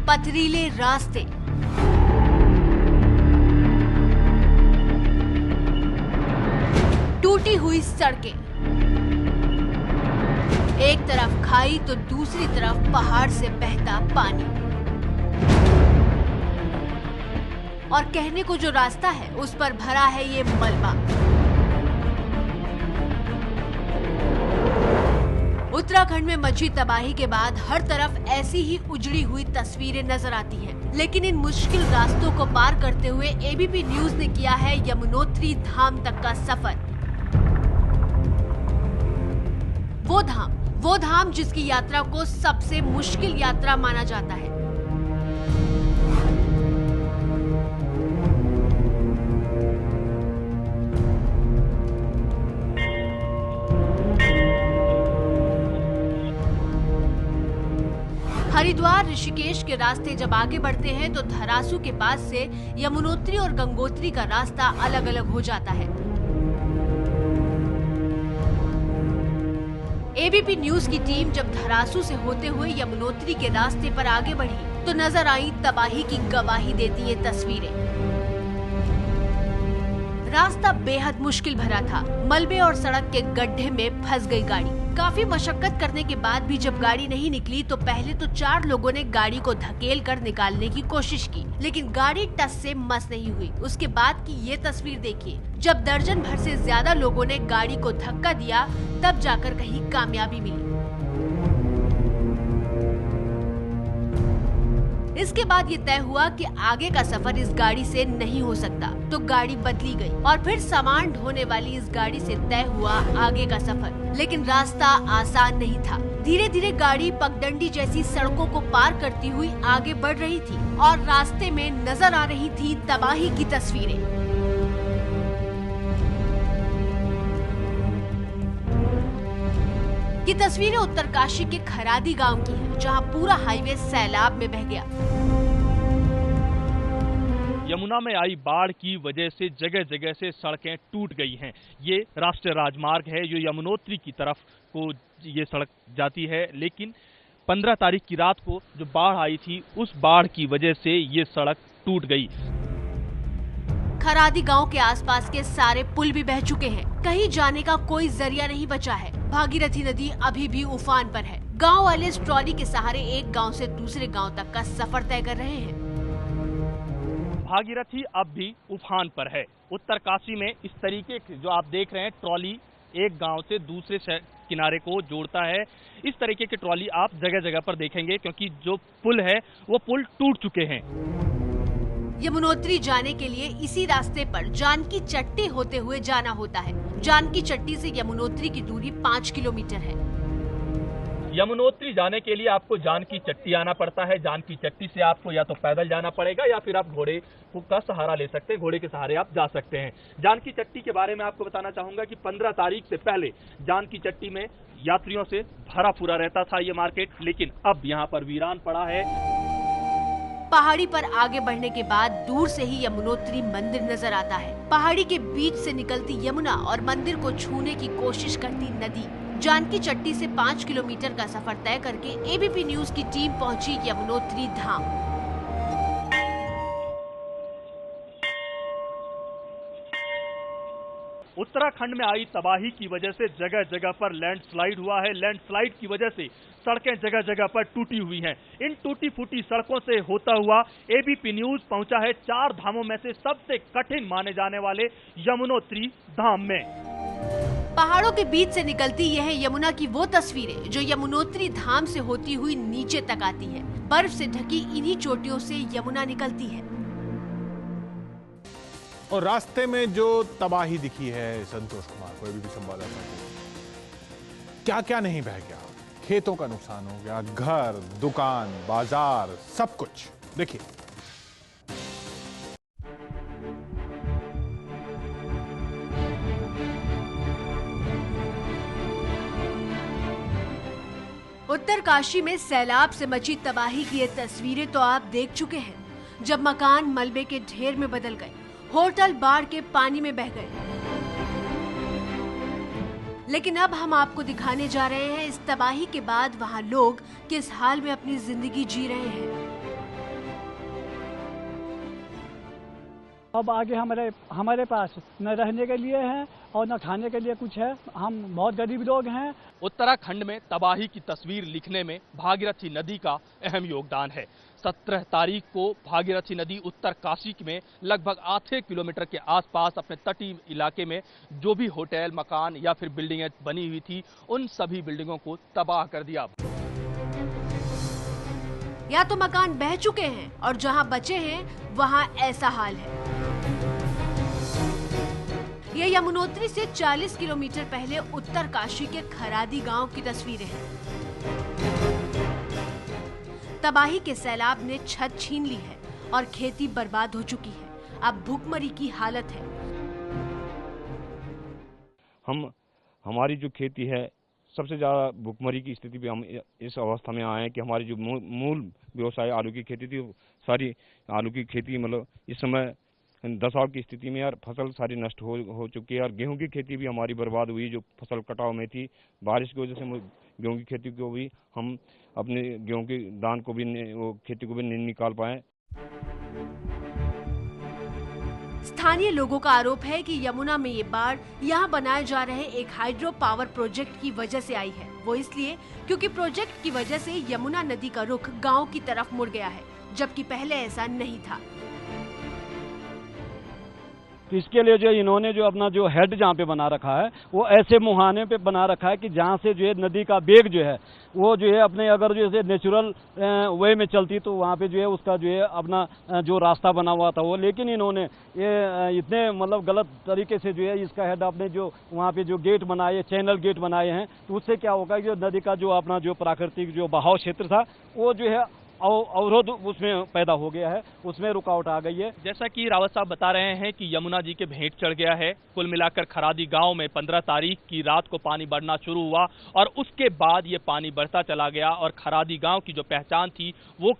पथरीले रास्ते, टूटी हुई सड़कें, एक तरफ खाई तो दूसरी तरफ पहाड़ से बहता पानी, और कहने को जो रास्ता है उस पर भरा है ये मलबा। उत्तराखंड में मची तबाही के बाद हर तरफ ऐसी ही उजड़ी हुई तस्वीरें नजर आती हैं। लेकिन इन मुश्किल रास्तों को पार करते हुए एबीपी न्यूज ने किया है यमुनोत्री धाम तक का सफर। वो धाम जिसकी यात्रा को सबसे मुश्किल यात्रा माना जाता है। हरिद्वार ऋषिकेश के रास्ते जब आगे बढ़ते हैं तो धरासू के पास से यमुनोत्री और गंगोत्री का रास्ता अलग अलग हो जाता है। एबीपी न्यूज की टीम जब धरासू से होते हुए यमुनोत्री के रास्ते पर आगे बढ़ी तो नजर आई तबाही की गवाही देती ये तस्वीरें। रास्ता बेहद मुश्किल भरा था। मलबे और सड़क के गड्ढे में फंस गई गाड़ी। काफी मशक्कत करने के बाद भी जब गाड़ी नहीं निकली तो पहले तो 4 लोगों ने गाड़ी को धकेल कर निकालने की कोशिश की, लेकिन गाड़ी टस से मस नहीं हुई। उसके बाद की ये तस्वीर देखिए, जब दर्जन भर से ज्यादा लोगों ने गाड़ी को धक्का दिया तब जाकर कहीं कामयाबी मिली। इसके बाद ये तय हुआ कि आगे का सफर इस गाड़ी से नहीं हो सकता, तो गाड़ी बदली गई और फिर सामान ढोने वाली इस गाड़ी से तय हुआ आगे का सफर। लेकिन रास्ता आसान नहीं था। धीरे धीरे गाड़ी पगडंडी जैसी सड़कों को पार करती हुई आगे बढ़ रही थी और रास्ते में नजर आ रही थी तबाही की तस्वीरें। ये तस्वीरें उत्तरकाशी के खरादी गांव की हैं, जहां पूरा हाईवे सैलाब में बह गया। यमुना में आई बाढ़ की वजह से जगह जगह से सड़कें टूट गई हैं। ये राष्ट्रीय राजमार्ग है जो यमुनोत्री की तरफ को ये सड़क जाती है, लेकिन 15 तारीख की रात को जो बाढ़ आई थी उस बाढ़ की वजह से ये सड़क टूट गई। खरादी गांव के आसपास के सारे पुल भी बह चुके हैं। कहीं जाने का कोई जरिया नहीं बचा है। भागीरथी नदी अभी भी उफान पर है। गांव वाले इस ट्रॉली के सहारे एक गांव से दूसरे गांव तक का सफर तय कर रहे हैं। भागीरथी अब भी उफान पर है। उत्तरकाशी में इस तरीके की जो आप देख रहे हैं ट्रॉली एक गांव से दूसरे किनारे को जोड़ता है। इस तरीके की ट्रॉली आप जगह जगह पर देखेंगे, क्योंकि जो पुल है वो पुल टूट चुके हैं। यमुनोत्री जाने के लिए इसी रास्ते पर जानकी चट्टी होते हुए जाना होता है। जानकी चट्टी से यमुनोत्री की दूरी 5 किलोमीटर है। यमुनोत्री जाने के लिए आपको जानकी चट्टी आना पड़ता है। जानकी चट्टी से आपको या तो पैदल जाना पड़ेगा या फिर आप घोड़े का सहारा ले सकते हैं। घोड़े के सहारे आप जा सकते हैं। जानकी चट्टी के बारे में आपको बताना चाहूंगा कि 15 तारीख से पहले जानकी चट्टी में यात्रियों से भरा पूरा रहता था ये मार्केट, लेकिन अब यहाँ पर वीरान पड़ा है। पहाड़ी पर आगे बढ़ने के बाद दूर से ही यमुनोत्री मंदिर नजर आता है। पहाड़ी के बीच से निकलती यमुना और मंदिर को छूने की कोशिश करती नदी। जानकी चट्टी से 5 किलोमीटर का सफर तय करके एबीपी न्यूज की टीम पहुंची यमुनोत्री धाम। उत्तराखंड में आई तबाही की वजह से जगह जगह पर लैंडस्लाइड हुआ है। लैंडस्लाइड की वजह से सड़कें जगह जगह पर टूटी हुई हैं। इन टूटी फूटी सड़कों से होता हुआ एबीपी न्यूज पहुंचा है 4 धामों में से सबसे कठिन माने जाने वाले यमुनोत्री धाम में। पहाड़ों के बीच से निकलती यह यमुना की वो तस्वीरें जो यमुनोत्री धाम से होती हुई नीचे तक आती है। बर्फ से ढकी इन्हीं चोटियों से यमुना निकलती है। और रास्ते में जो तबाही दिखी है संतोष कुमार को, एबीपी संवाददाता को, क्या क्या नहीं बह गया। खेतों का नुकसान हो गया, घर, दुकान, बाजार, सब कुछ। देखिए, उत्तरकाशी में सैलाब से मची तबाही की ये तस्वीरें तो आप देख चुके हैं, जब मकान मलबे के ढेर में बदल गए, होटल बाढ़ के पानी में बह गए। लेकिन अब हम आपको दिखाने जा रहे हैं इस तबाही के बाद वहां लोग किस हाल में अपनी जिंदगी जी रहे हैं। अब आगे हमारे पास न रहने के लिए है और न खाने के लिए कुछ है। हम बहुत गरीब लोग हैं। उत्तराखंड में तबाही की तस्वीर लिखने में भागीरथी नदी का अहम योगदान है। 17 तारीख को भागीरथी नदी उत्तरकाशी में लगभग आधे किलोमीटर के आसपास अपने तटीय इलाके में जो भी होटल, मकान या फिर बिल्डिंगें बनी हुई थी, उन सभी बिल्डिंगों को तबाह कर दिया। या तो मकान बह चुके हैं और जहां बचे हैं वहां ऐसा हाल है। ये यमुनोत्री से 40 किलोमीटर पहले उत्तरकाशी के खरादी गांव की तस्वीरें हैं। तबाही के सैलाब ने छत छीन ली है और खेती बर्बाद हो चुकी है। अब भूखमरी की हालत है। हमारी जो खेती है, सबसे ज़्यादा भूखमरी की स्थिति पे हम इस अवस्था में आए हैं कि हमारी जो मूल व्यवसाय आलू की खेती थी, सारी आलू की खेती मतलब इस समय दशा की स्थिति में, यार फसल सारी नष्ट हो चुकी है। और गेहूं की खेती भी हमारी बर्बाद हुई, जो फसल कटाव में थी। बारिश की वजह से गेहूं की खेती को भी हम अपने गेहूं के दान को भी खेती को भी नहीं निकाल पाए। स्थानीय लोगों का आरोप है कि यमुना में ये बाढ़ यहाँ बनाए जा रहे एक हाइड्रो पावर प्रोजेक्ट की वजह से आई है। वो इसलिए क्योंकि प्रोजेक्ट की वजह से यमुना नदी का रुख गांव की तरफ मुड़ गया है, जबकि पहले ऐसा नहीं था। तो इसके लिए जो इन्होंने जो अपना जो हेड जहाँ पे बना रखा है, वो ऐसे मुहाने पे बना रखा है कि जहाँ से जो है नदी का वेग जो है वो जो है अपने अगर जो है नेचुरल वे में चलती तो वहाँ पे जो है उसका जो है अपना जो रास्ता बना हुआ था वो, लेकिन इन्होंने ये इतने मतलब गलत तरीके से जो है इसका हेड अपने जो वहाँ पे जो गेट बनाए, चैनल गेट बनाए हैं, तो उससे क्या होगा कि नदी का जो अपना जो प्राकृतिक जो बहाव क्षेत्र था वो जो है अवरोध उसमें पैदा हो गया है, उसमें रुकावट आ गई है। जैसा कि रावत साहब बता रहे हैं कि यमुना जी के भेंट चढ़ गया है। कुल मिलाकर खरादी गांव में 15 तारीख की रात को पानी बढ़ना शुरू हुआ और उसके बाद ये पानी बढ़ता चला गया और खरादी गांव की जो पहचान थी वो